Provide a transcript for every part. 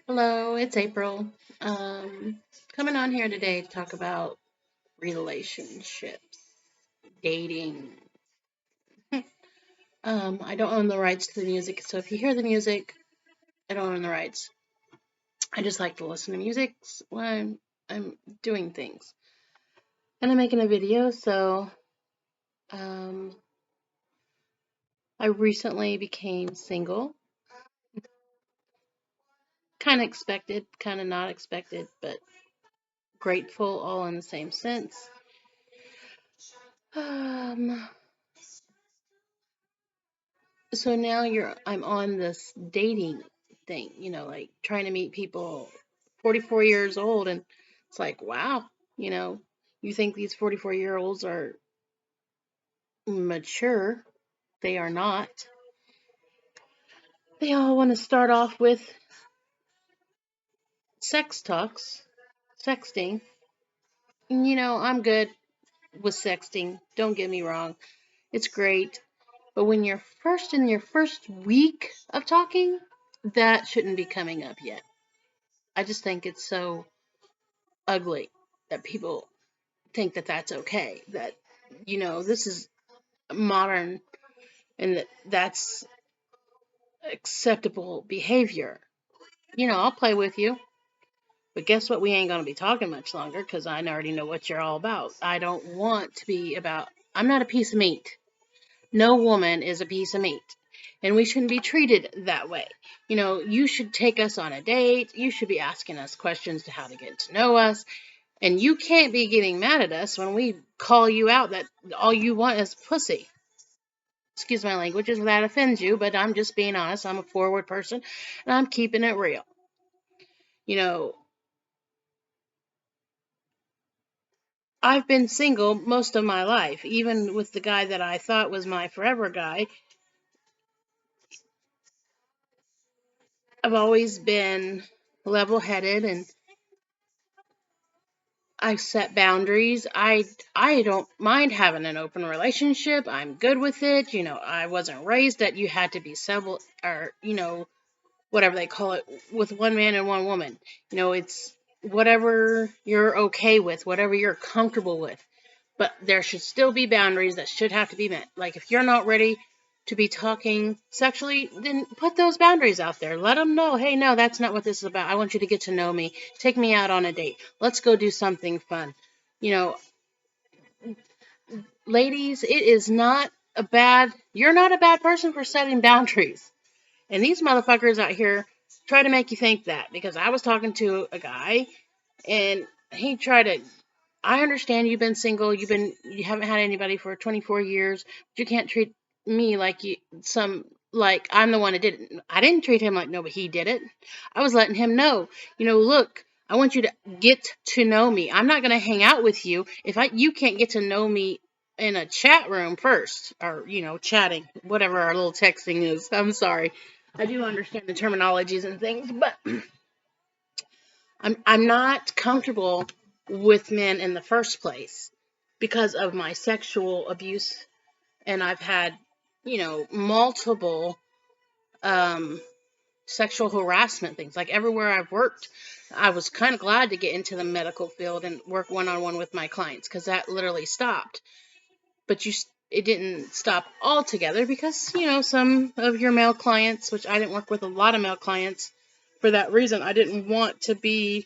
Hello, it's April. Coming on here today to talk about relationships, dating. I don't own the rights to the music, so if you hear the music, I don't own the rights. I just like to listen to music when I'm doing things. And I'm making a video, so um, I recently became single. Kind of expected, kind of not expected, but grateful all in the same sense. Um, So now I'm on this dating thing, like trying to meet people 44 years old, and it's like, wow, you know, you think these 44-year-olds are mature. They are not. They all want to start off with sex talks, sexting. And, I'm good with sexting. Don't get me wrong. It's great. But when you're first in your first week of talking, that shouldn't be coming up yet. I just think it's so ugly that people think that that's okay. That, this is modern and that's acceptable behavior. I'll play with you. But guess what? We ain't going to be talking much longer because I already know what you're all about. I don't want to be about, I'm not a piece of meat. No woman is a piece of meat. And we shouldn't be treated that way. You should take us on a date. You should be asking us questions to how to get to know us. And you can't be getting mad at us when we call you out that all you want is pussy. Excuse my language if that offends you, but I'm just being honest. I'm a forward person and I'm keeping it real. You know, I've been single most of my life, even with the guy that I thought was my forever guy. I've always been level headed and I set boundaries. I don't mind having an open relationship. I'm good with it. I wasn't raised that you had to be several or whatever they call it with one man and one woman. It's whatever you're okay with, whatever you're comfortable with. But there should still be boundaries that should have to be met. Like if you're not ready to be talking sexually, then put those boundaries out there. Let them know, hey, no, that's not what this is about. I want you to get to know me. Take me out on a date. Let's go do something fun. You know, Ladies, it is not you're not a bad person for setting boundaries. And these motherfuckers out here try to make you think that because I was talking to a guy and he tried to. I understand you've been single, you haven't had anybody for 24 years, but you can't treat me like I'm the one that did it. I didn't treat him like no, but he did it. I was letting him know, look, I want you to get to know me. I'm not gonna hang out with you if you can't get to know me in a chat room first, or chatting, whatever our little texting is. I'm sorry. I do understand the terminologies and things, but I'm not comfortable with men in the first place because of my sexual abuse, and I've had multiple um, sexual harassment things. Like everywhere I've worked, I was kind of glad to get into the medical field and work one-on-one with my clients because that literally stopped. But it didn't stop altogether because some of your male clients, which I didn't work with a lot of male clients for that reason. I didn't want to be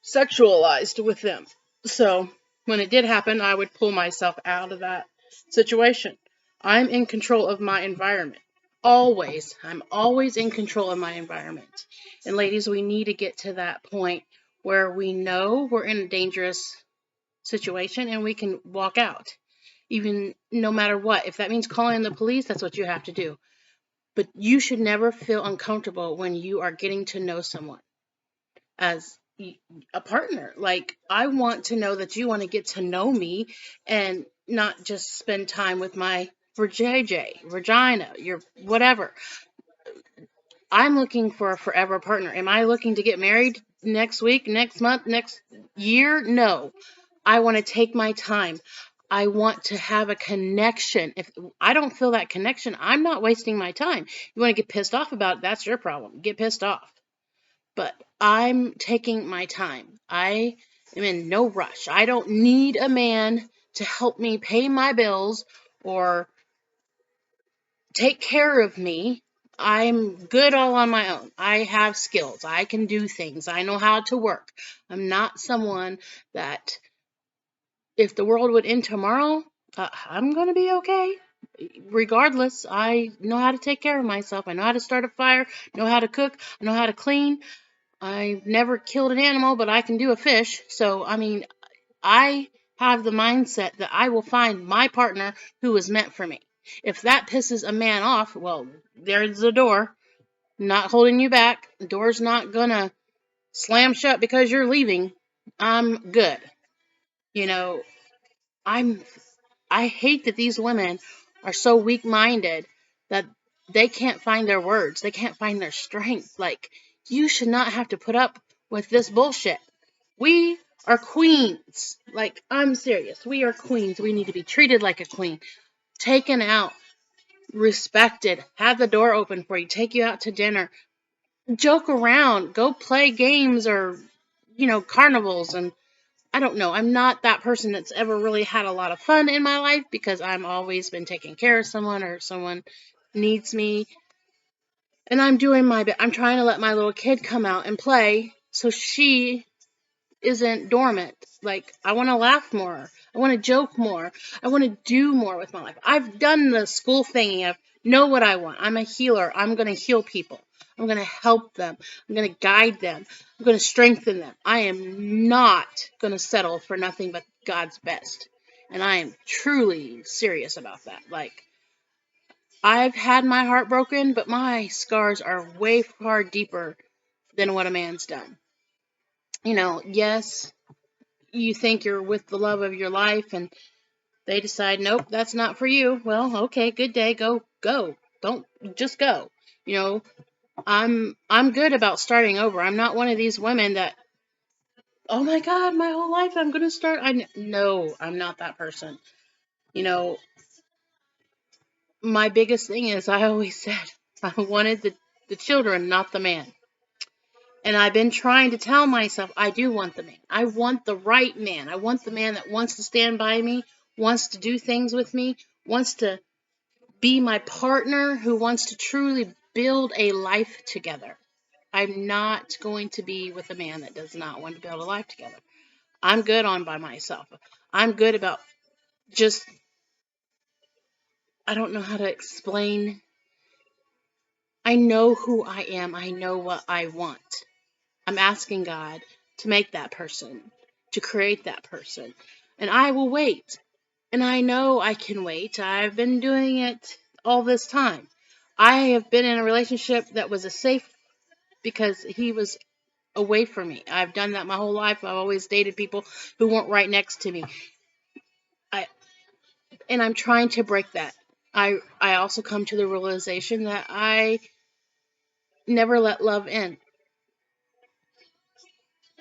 sexualized with them. So when it did happen, I would pull myself out of that situation. I'm in control of my environment. Always. I'm always in control of my environment. And ladies, we need to get to that point where we know we're in a dangerous situation and we can walk out. Even no matter what. If that means calling the police, that's what you have to do. But you should never feel uncomfortable when you are getting to know someone as a partner. Like, I want to know that you want to get to know me and not just spend time with my vagina, your whatever. I'm looking for a forever partner. Am I looking to get married next week, next month, next year? No. I want to take my time. I want to have a connection. If I don't feel that connection, I'm not wasting my time. You want to get pissed off about it, that's your problem. Get pissed off. But I'm taking my time. I am in no rush. I don't need a man to help me pay my bills or take care of me. I'm good all on my own. I have skills. I can do things. I know how to work. I'm not someone that, if the world would end tomorrow, I'm going to be okay. Regardless, I know how to take care of myself. I know how to start a fire, know how to cook, I know how to clean. I've never killed an animal, but I can do a fish. So, I mean, I have the mindset that I will find my partner who is meant for me. If that pisses a man off, well, there's the door. Not holding you back. The door's not gonna slam shut because you're leaving. I'm good. You know, I'm I hate that these women are so weak-minded that they can't find their words. They can't find their strength. Like, you should not have to put up with this bullshit. We are queens. Like, I'm serious. We are queens. We need to be treated like a queen. Taken out, respected, have the door open for you, take you out to dinner, joke around, go play games or, carnivals. And I don't know. I'm not that person that's ever really had a lot of fun in my life because I'm always been taking care of someone or someone needs me. And I'm doing my bit. I'm trying to let my little kid come out and play so she isn't dormant. Like, I want to laugh more. I want to joke more. I want to do more with my life. I've done the school thingy of know what I want. I'm a healer. I'm going to heal people. I'm going to help them. I'm going to guide them. I'm going to strengthen them. I am not going to settle for nothing but God's best. And I am truly serious about that. Like, I've had my heart broken, but my scars are way far deeper than what a man's done. Yes, you think you're with the love of your life and they decide, nope, that's not for you. Well, okay, good day, go. Don't just go. You know, I'm good about starting over. I'm not one of these women that, oh my God, my whole life I'm going to start. No, I'm not that person. You know, my biggest thing is I always said I wanted the children, not the man. And I've been trying to tell myself I do want the man. I want the right man. I want the man that wants to stand by me, wants to do things with me, wants to be my partner, who wants to truly build a life together. I'm not going to be with a man that does not want to build a life together. I'm good on by myself. I'm good about just, I don't know how to explain. I know who I am. I know what I want. I'm asking God to make that person, to create that person. And I will wait. And I know I can wait. I've been doing it all this time. I have been in a relationship that was a safe because he was away from me. I've done that my whole life. I've always dated people who weren't right next to me. I and I'm trying to break that. I also come to the realization that I never let love in.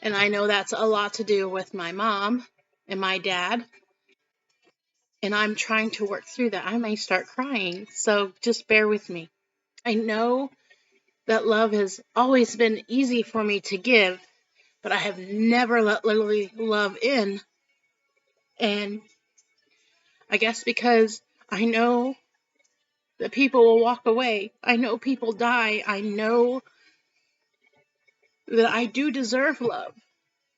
And I know that's a lot to do with my mom and my dad. And I'm trying to work through that. I may start crying, so just bear with me. I know that love has always been easy for me to give, but I have never let literally love in. And I guess because I know that people will walk away, I know people die, I know that I do deserve love.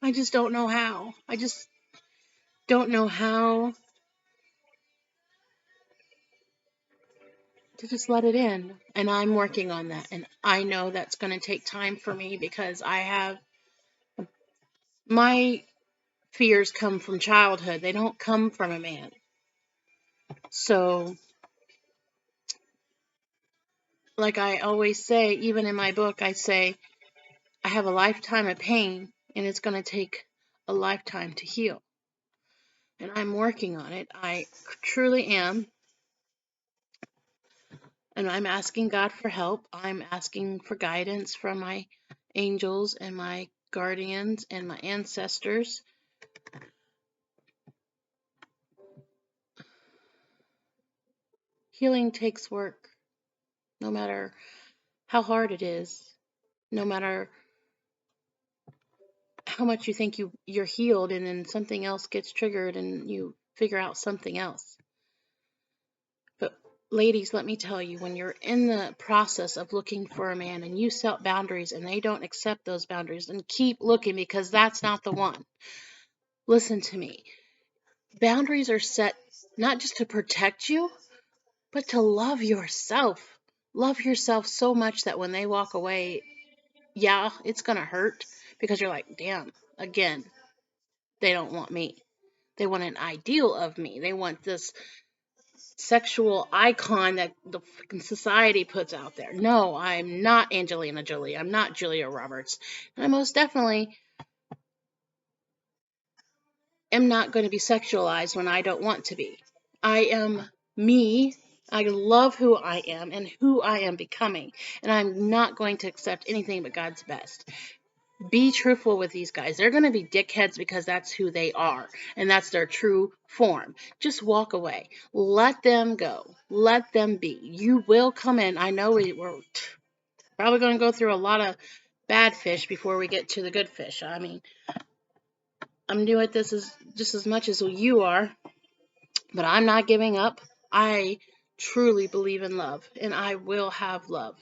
I just don't know how. I just don't know how to just let it in. And I'm working on that. And I know that's going to take time for me because I have my fears come from childhood. They don't come from a man. So, like I always say, even in my book, I say, I have a lifetime of pain and it's going to take a lifetime to heal. And I'm working on it. I truly am. And I'm asking God for help. I'm asking for guidance from my angels and my guardians and my ancestors. Healing takes work, no matter how hard it is, no matter how much you think you're healed, and then something else gets triggered and you figure out something else. But ladies, let me tell you, when you're in the process of looking for a man and you set boundaries and they don't accept those boundaries, then keep looking, because that's not the one. Listen to me. Boundaries are set not just to protect you, but to love yourself. Love yourself so much that when they walk away, yeah, it's going to hurt, because you're like, damn, again, they don't want me. They want an ideal of me. They want this sexual icon that the fucking society puts out there. No, I'm not Angelina Jolie. I'm not Julia Roberts. And I most definitely am not going to be sexualized when I don't want to be. I am me. I love who I am and who I am becoming. And I'm not going to accept anything but God's best. Be truthful with these guys. They're going to be dickheads because that's who they are and that's their true form. Just walk away. Let them go. Let them be. You will come in. I know we're probably going to go through a lot of bad fish before we get to the good fish. I mean, I'm doing this as just as much as you are, but I'm not giving up. I truly believe in love, and I will have love.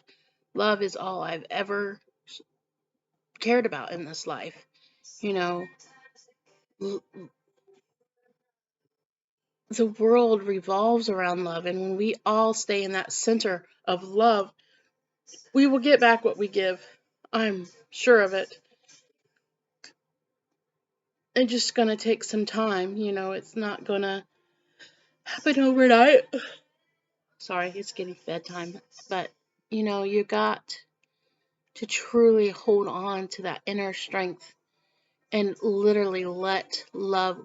Love is all I've ever cared about in this life. You know, the world revolves around love, and when we all stay in that center of love, we will get back what we give. I'm sure of it. It's just gonna take some time, it's not gonna happen overnight. Sorry, it's getting bedtime. But you got to truly hold on to that inner strength and literally let love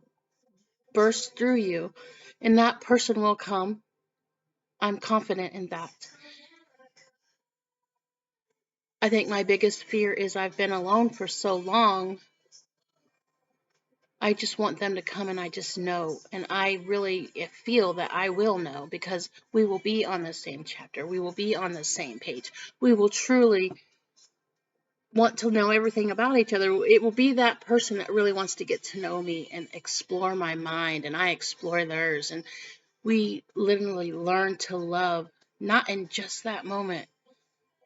burst through you, and that person will come. I'm confident in that. I think my biggest fear is I've been alone for so long. I just want them to come, and I just know. And I really feel that I will know, because we will be on the same chapter. We will be on the same page. We will truly want to know everything about each other. It will be that person that really wants to get to know me and explore my mind, and I explore theirs. And we literally learn to love, not in just that moment,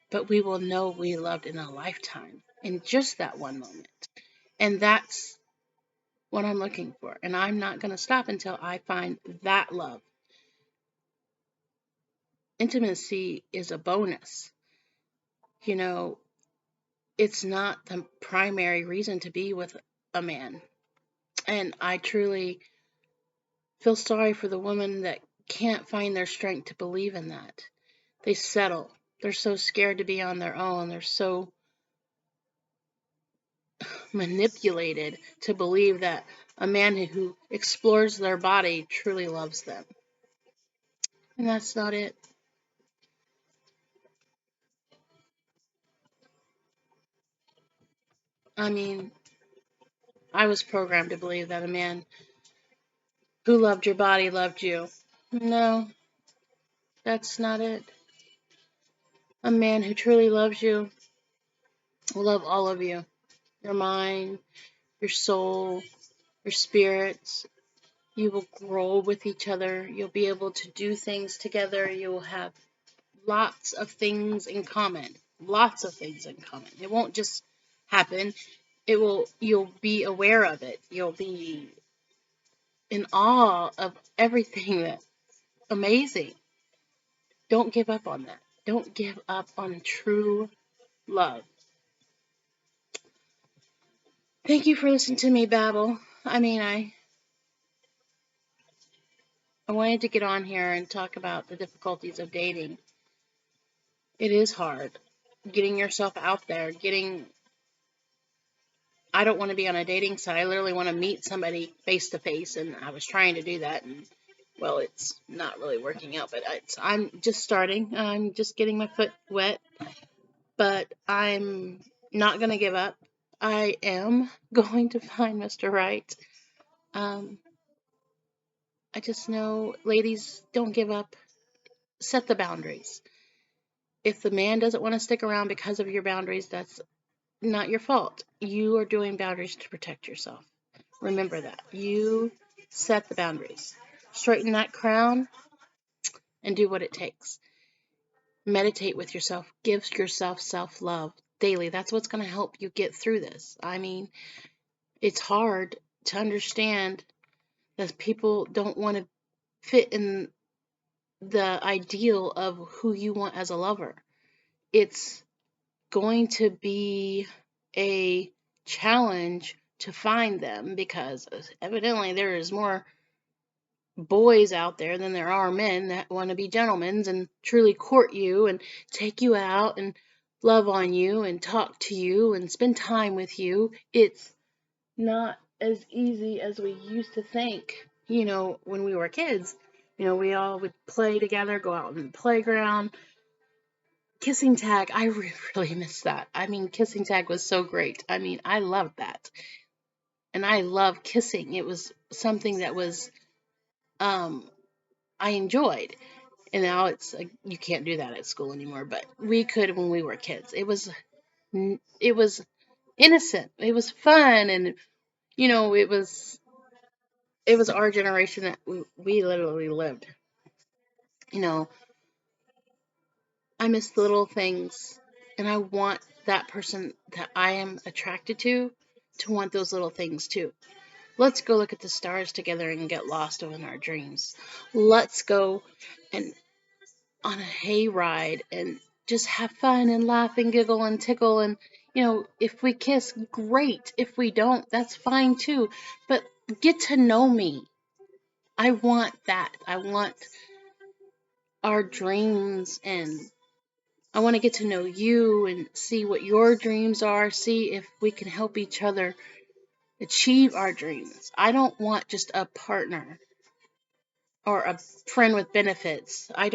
but we will know we loved in a lifetime, in just that one moment. And that's what I'm looking for. And I'm not going to stop until I find that love. Intimacy is a bonus. You know, it's not the primary reason to be with a man. And I truly feel sorry for the women that can't find their strength to believe in that. They settle. They're so scared to be on their own. They're so manipulated to believe that a man who explores their body truly loves them. And that's not it. I mean, I was programmed to believe that a man who loved your body loved you. No, that's not it. A man who truly loves you will love all of you. Your mind, your soul, your spirits. You will grow with each other. You'll be able to do things together. You will have lots of things in common. Lots of things in common. It won't just happen. You'll be aware of it. You'll be in awe of everything. That's amazing. Don't give up on that. Don't give up on true love. Thank you for listening to me babble. I mean, I wanted to get on here and talk about the difficulties of dating. It is hard. Getting yourself out there, I don't want to be on a dating site. I literally want to meet somebody face to face, and I was trying to do that, and well, it's not really working out, but I'm just starting. I'm just getting my foot wet, but I'm not going to give up. I am going to find Mr. Right. Um, I just know, ladies, don't give up. Set the boundaries. If the man doesn't want to stick around because of your boundaries, that's not your fault. You are doing boundaries to protect yourself. Remember that. You set the boundaries. Straighten that crown and do what it takes. Meditate with yourself. Give yourself self-love daily. That's what's going to help you get through this. I mean, it's hard to understand that people don't want to fit in the ideal of who you want as a lover. It's going to be a challenge to find them because evidently there is more boys out there than there are men that want to be gentlemen and truly court you and take you out and love on you and talk to you and spend time with you. It's not as easy as we used to think, when we were kids. We all would play together, go out in the playground. Kissing tag, I really miss that. I mean, kissing tag was so great. I mean, I loved that. And I love kissing. It was something that was, I enjoyed. And now it's like, you can't do that at school anymore, but we could when we were kids. It was innocent. It was fun. And, it was our generation that we literally lived. You know, I miss the little things, and I want that person that I am attracted to want those little things too. Let's go look at the stars together and get lost in our dreams. Let's go and on a hayride and just have fun and laugh and giggle and tickle and if we kiss, great. If we don't, that's fine too. But get to know me. I want that. I want our dreams, and I want to get to know you and see what your dreams are, see if we can help each other achieve our dreams. I don't want just a partner or a friend with benefits. I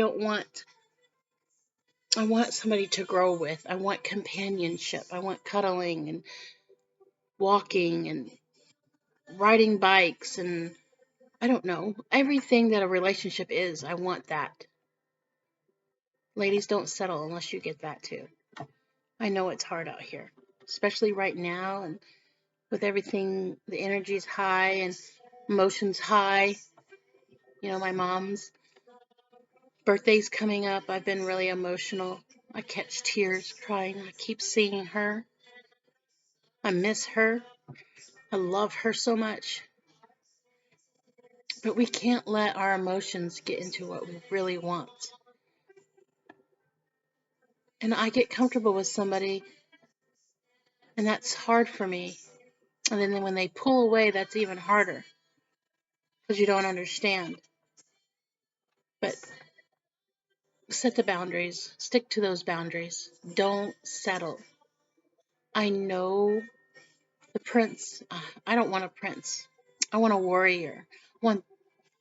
want somebody to grow with. I want companionship. I want cuddling and walking and riding bikes and I don't know, everything that a relationship is. I want that. Ladies, don't settle unless you get that too. I know it's hard out here, especially right now, and with everything, the energy's high and emotions high. My mom's birthday's coming up. I've been really emotional. I catch tears crying. I keep seeing her. I miss her. I love her so much. But we can't let our emotions get into what we really want. And I get comfortable with somebody, and that's hard for me. And then when they pull away, that's even harder because you don't understand. But set the boundaries, stick to those boundaries. Don't settle. I know the prince. I don't want a prince. I want a warrior. I want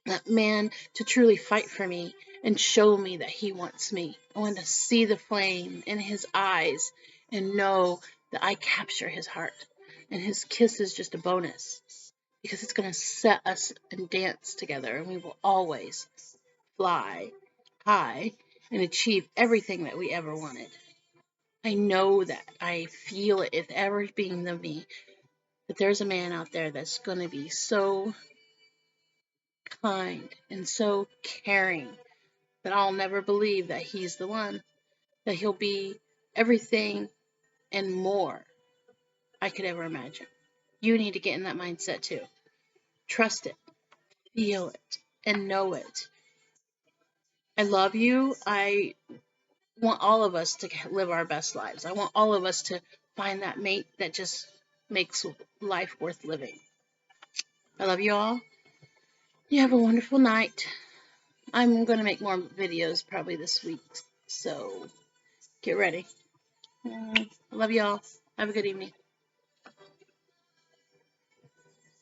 that man to truly fight for me and show me that he wants me. I want to see the flame in his eyes and know that I capture his heart. And his kiss is just a bonus because it's going to set us and dance together, and we will always fly high and achieve everything that we ever wanted. I know that. I feel it, if ever being the me, that there's a man out there that's going to be so kind and so caring that I'll never believe that he's the one, that he'll be everything and more I could ever imagine. You need to get in that mindset too. Trust it, feel it, and know it. I love you. I want all of us to live our best lives. I want all of us to find that mate that just makes life worth living. I love you all. You have a wonderful night. I'm going to make more videos probably this week, so get ready. I love y'all. Have a good evening.